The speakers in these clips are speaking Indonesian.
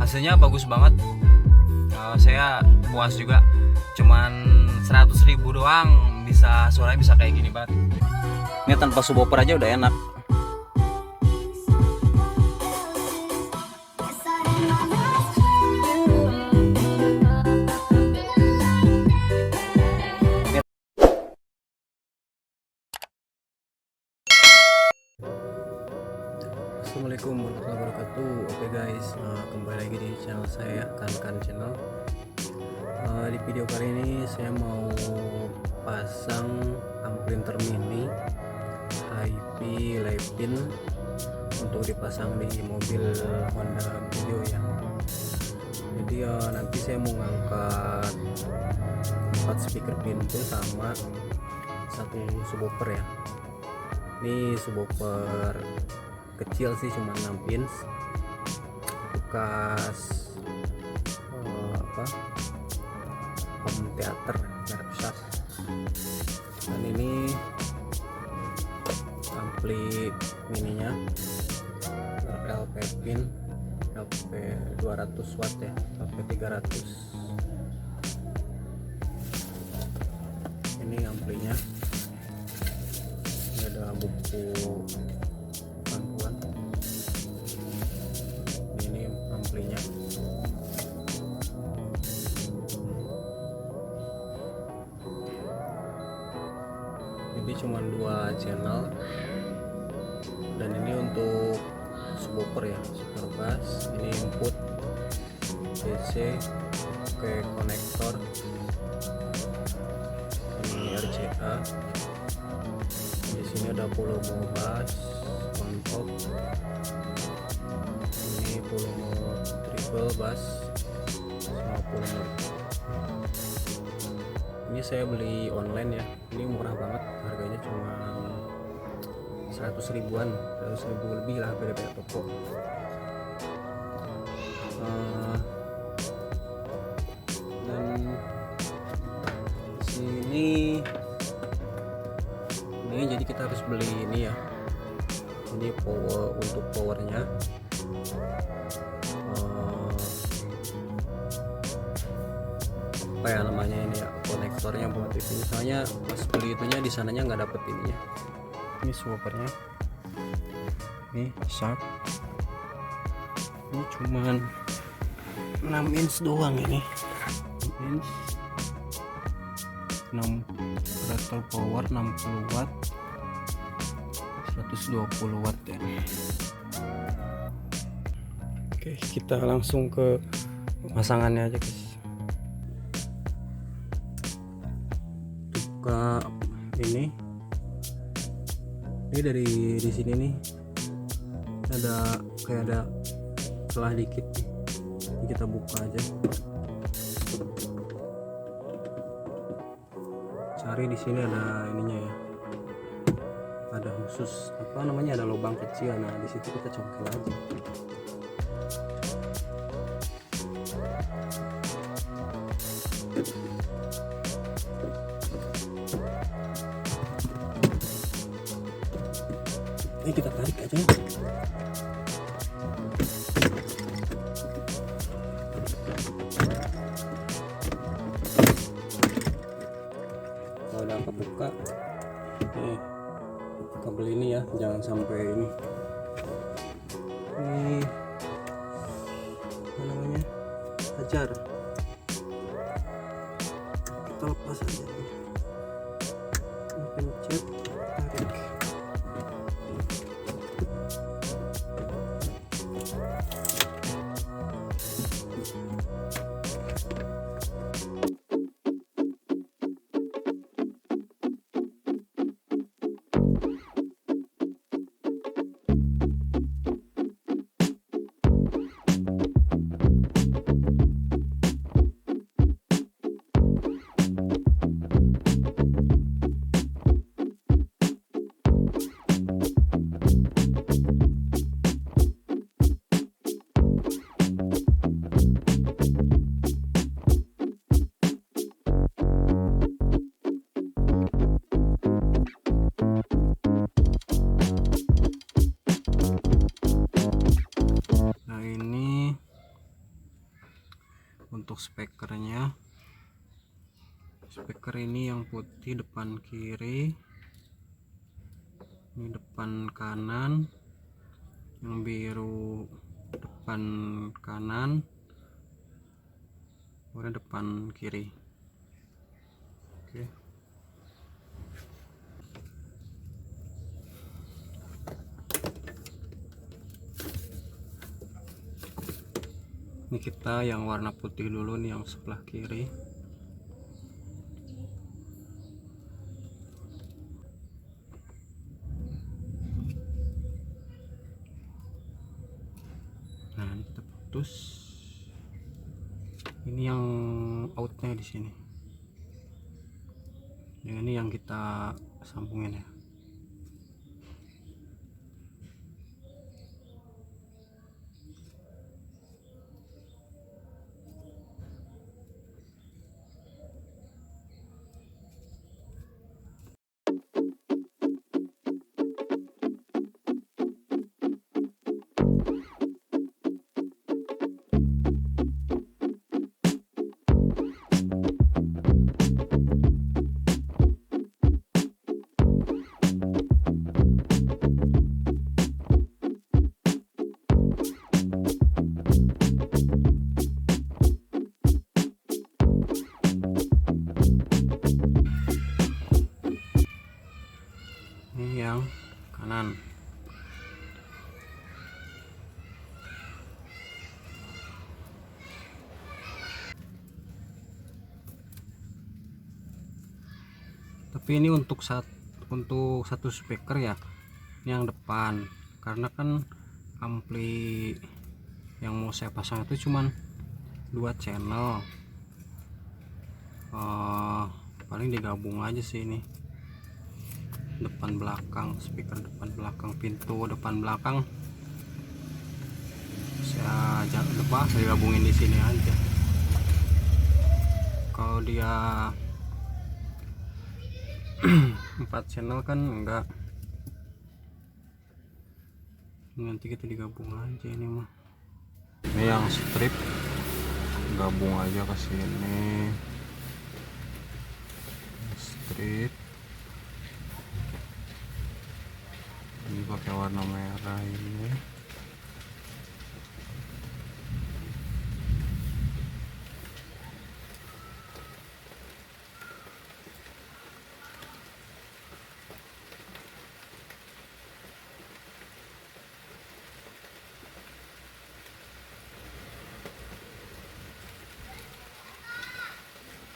hasilnya bagus banget. Saya puas juga, cuman 100.000 doang bisa suaranya bisa kayak gini banget. Ini tanpa subwoofer aja udah enak. Assalamualaikum warahmatullahi wabarakatuh. Oke guys, kembali lagi di channel saya, Kan Channel. Di video kali ini saya mau pasang amplinter mini HP Levin untuk dipasang di mobil Honda Brio ya. Jadi nanti saya mau ngangkat 4 speaker pintu sama 1 subwoofer ya. Ini subwoofer kecil sih, cuma 6 inch, bekas home theater merek Sharp. Dan ini ampli mininya LP pin LP 200 watt ya, LP 300. Ini amplinya, ini ada buku panduan. Ini amplinya. Jadi cuma 2 channel, dan ini untuk subwoofer ya, super bass. Ini input DC ke konektor, ini RCA. Di sini ada volume bass, on top. Ini volume treble bass sama volume. Ini saya beli online ya, ini murah banget, harganya cuma 100 ribuan, 100 ribu lebih lah beda-beda toko. Dan sini ini jadi kita harus beli ini ya, ini power, untuk powernya apa ya namanya ini ya, konektornya buat itu. Misalnya pas beli itunya di sananya nggak dapet ininya. Ini subwoofernya, ini Sharp, ini cuman 6 inch doang, ini 6 inch, 6 rattle power 60 watt 120 watt ya. Oke, kita langsung ke pemasangannya aja guys. Buka ini dari di sini nih ada kayak ada celah dikit nih. Ini kita buka aja, cari di sini ada ininya ya, ada khusus apa namanya, ada lubang kecil. Nah di situ kita congkel aja. Ini kita tarik aja. Kalau udah kebuka, nih kabel ini ya, jangan sampai ini apa namanya, hajar. Kita lepas aja nih, pencet, tarik. untuk spekernya. Speaker ini yang putih depan kiri, ini depan kanan, yang biru depan kanan, kemudian depan kiri. Oke. Ini kita yang warna putih dulu nih, yang sebelah kiri. Nah, ini kita putus. Ini yang outnya di sini. Yang ini yang kita sambungin ya. Ini yang kanan. Tapi ini untuk satu speaker ya. Ini yang depan, karena kan ampli yang mau saya pasang itu cuman 2 channel. Paling digabung aja sih ini, depan belakang, speaker depan belakang, pintu depan belakang saya gabungin di sini aja. Kalau dia 4 channel kan enggak, nanti kita digabung aja ini mah. Ini yang strip gabung aja ke sini, strip ini pakai warna merah ini.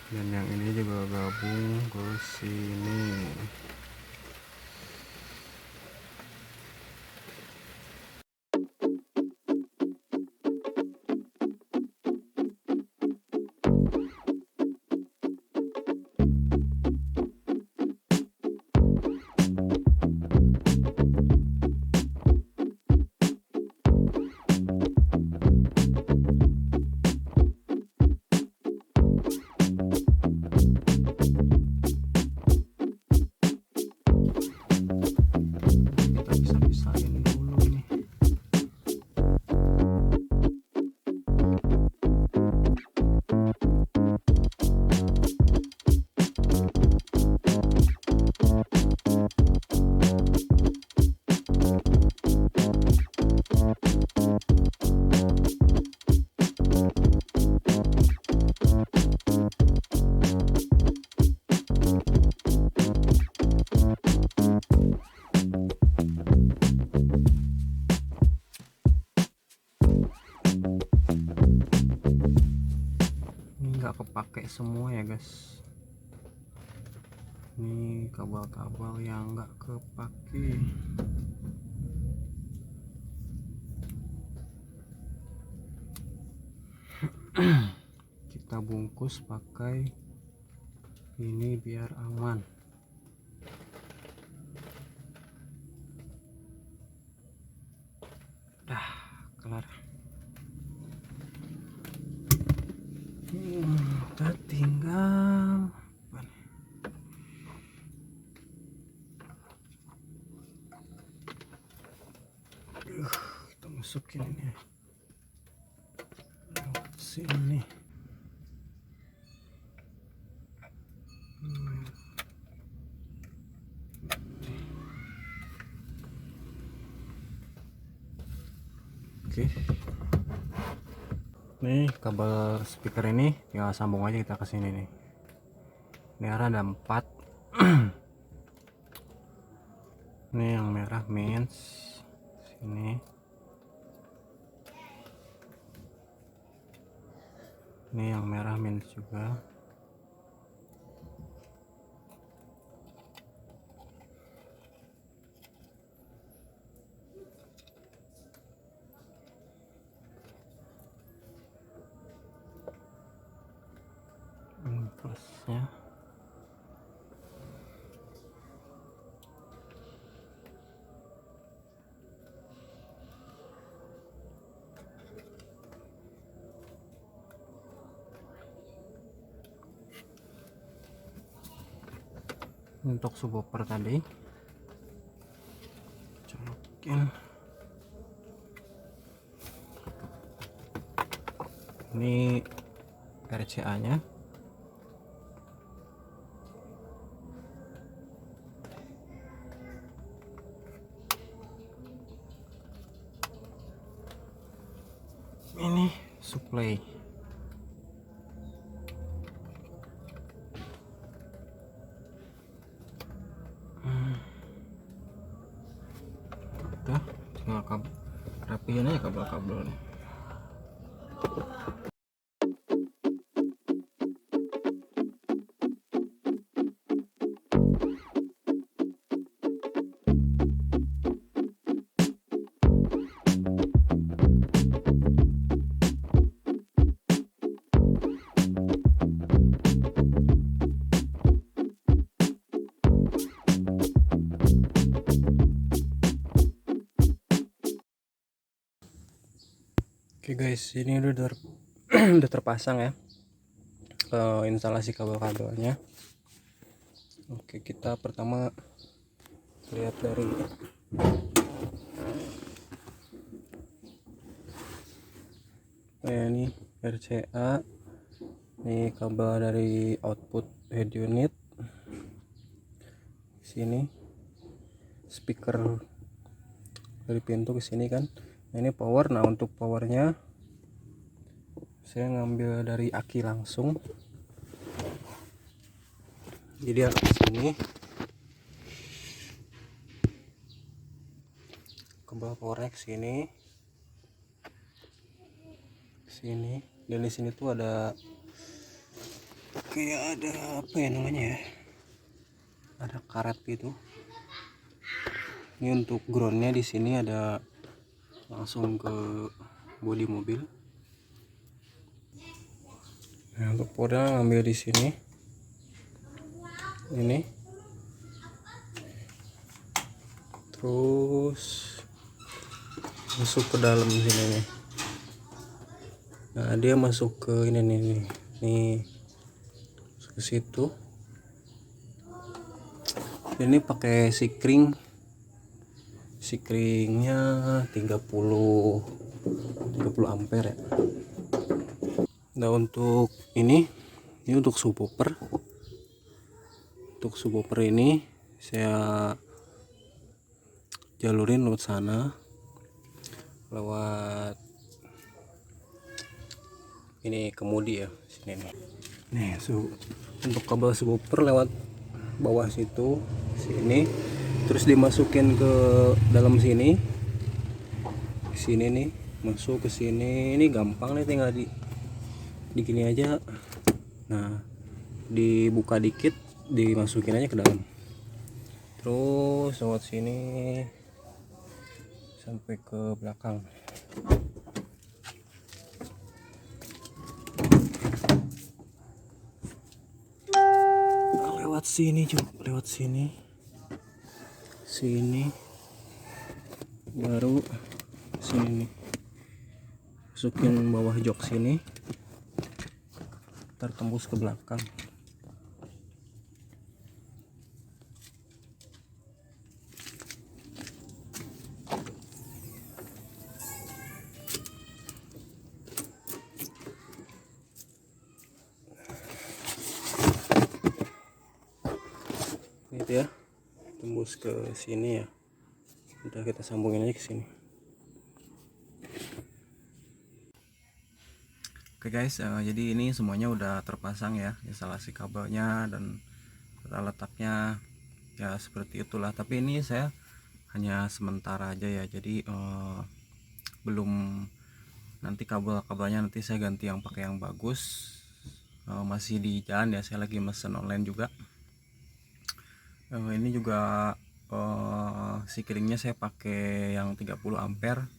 Dan yang ini juga gabung ke sini. Kita bisa pisahin dulu nih. Ini nggak kepake semua ya guys, ini kabel-kabel yang nggak kepake. Kita bungkus pakai ini biar aman. Dah kelar. Kita tinggal apa nih? Kita masukin ini lewat sini. Oke. Nih kabel speaker ini tinggal sambung aja kita ke sini nih. Ini ada 4. Ini yang merah mains sini. Ini yang merah mains juga. Plusnya. Untuk subwoofer tadi colokin. Ini RCA nya. Ini supply. Udah, tinggal rapiin aja kabel-kabelnya. Oke guys, ini udah udah terpasang ya instalasi kabel-kabelnya. Oke, kita pertama lihat dari ini RCA. Ini kabel dari output head unit. Sini speaker dari pintu ke sini kan. Nah, ini power. Nah, untuk powernya saya ngambil dari aki langsung, jadi ke sini kabel powernya ke sini, dan di sini tuh ada kayak ada apa ya namanya ya, ada karet gitu. Ini untuk groundnya di sini ada langsung ke bodi mobil. Nah, untuk powernya ngambil di sini, ini terus masuk ke dalam sini nih. Nah, dia masuk ke ini nih masuk ke situ. Ini pakai sikringnya 30 ampere ya. Nah, untuk ini untuk subwoofer. Untuk subwoofer ini saya jalurin lewat sana, lewat ini kemudi ya, sini nih. Untuk kabel subwoofer lewat bawah situ, sini, terus dimasukin ke dalam sini nih, masuk ke sini. Ini gampang nih, tinggal di gini aja. Nah, dibuka dikit, dimasukin aja ke dalam, terus lewat sini sampai ke belakang. Lewat sini juga, lewat sini baru sini nih, masukin bawah jok sini, tertembus ke belakang. Itu ya, tembus ke sini ya. Udah, kita sambungin aja ke sini. Oke guys, jadi ini semuanya udah terpasang ya, instalasi kabelnya dan tata letaknya ya seperti itulah. Tapi ini saya hanya sementara aja ya, jadi belum, nanti kabelnya nanti saya ganti yang pakai yang bagus. Masih di jalan ya, saya lagi mesen online juga. Ini juga si keringnya saya pakai yang 30 ampere.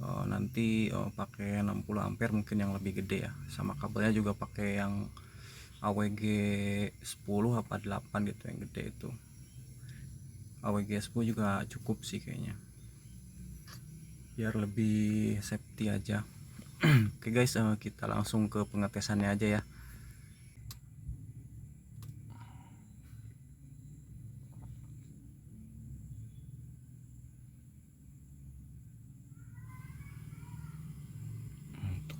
Nanti pakai 60 ampere mungkin yang lebih gede ya, sama kabelnya juga pakai yang AWG 10 apa 8 gitu, yang gede itu. AWG 10 juga cukup sih kayaknya, biar lebih safety aja. Oke guys, kita langsung ke pengetesannya aja ya.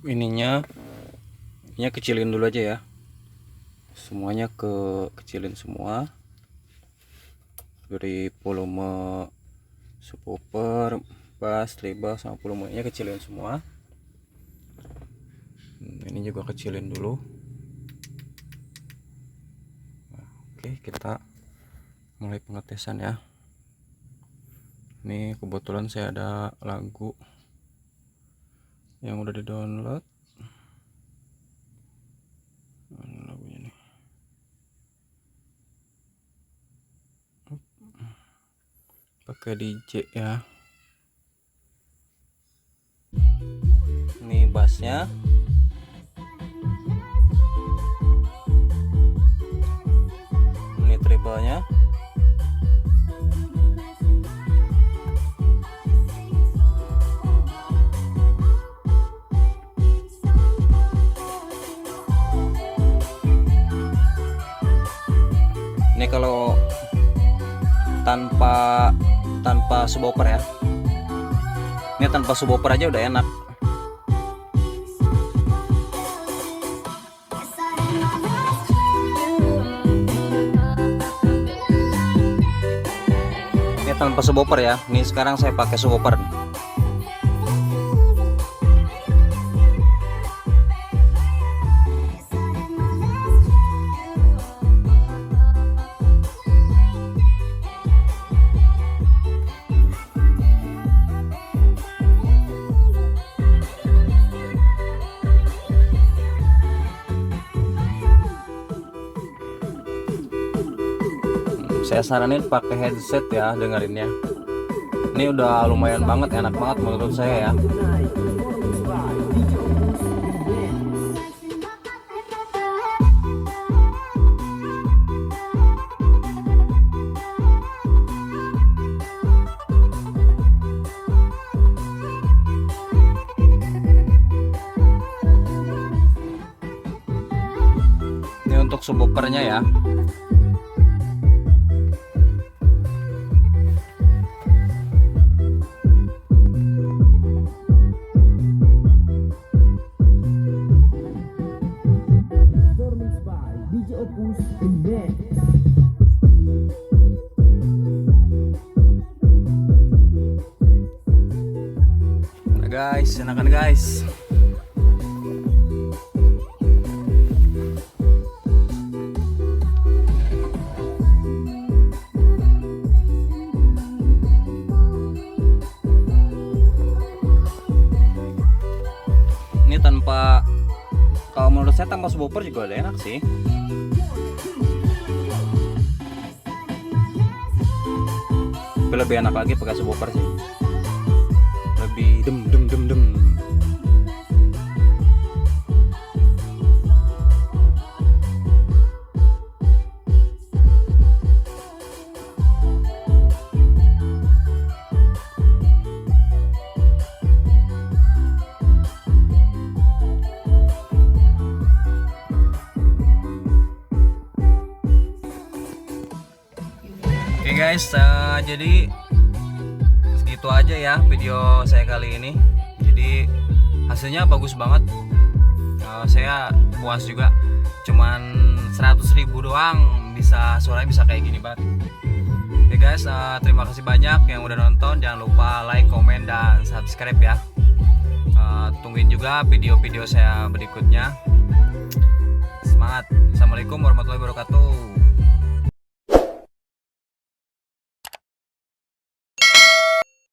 Ininya kecilin dulu aja ya, semuanya kecilin semua, dari volume subwoofer, bass, treble sama volumenya kecilin semua. Ini juga kecilin dulu. Oke, kita mulai pengetesan ya. Ini kebetulan saya ada lagu yang udah di download, lagunya nih. Pakai DJ ya. Ini bassnya, ini treble-nya, ini kalau tanpa subwoofer ya. Ini tanpa subwoofer aja udah enak. Ini tanpa subwoofer ya. Ini sekarang saya pakai subwoofer. Saya saranin pakai headset ya dengerinnya. Ini udah lumayan banget, enak banget menurut saya ya. Ini untuk subwoofernya ya. Nah guys, enakan guys. Ini tanpa, kalau menurut saya tanpa subwoofer juga udah enak sih. Tapi lebih enak lagi pakai subwoofer sih. Lebih dem. Oke guys, jadi segitu aja ya video saya kali ini. Jadi hasilnya bagus banget. Saya puas juga. Cuman 100.000 doang suaranya bisa kayak gini banget. Oke guys, terima kasih banyak yang udah nonton. Jangan lupa like, komen, dan subscribe ya. Tungguin juga video-video saya berikutnya. Semangat. Assalamualaikum warahmatullahi wabarakatuh.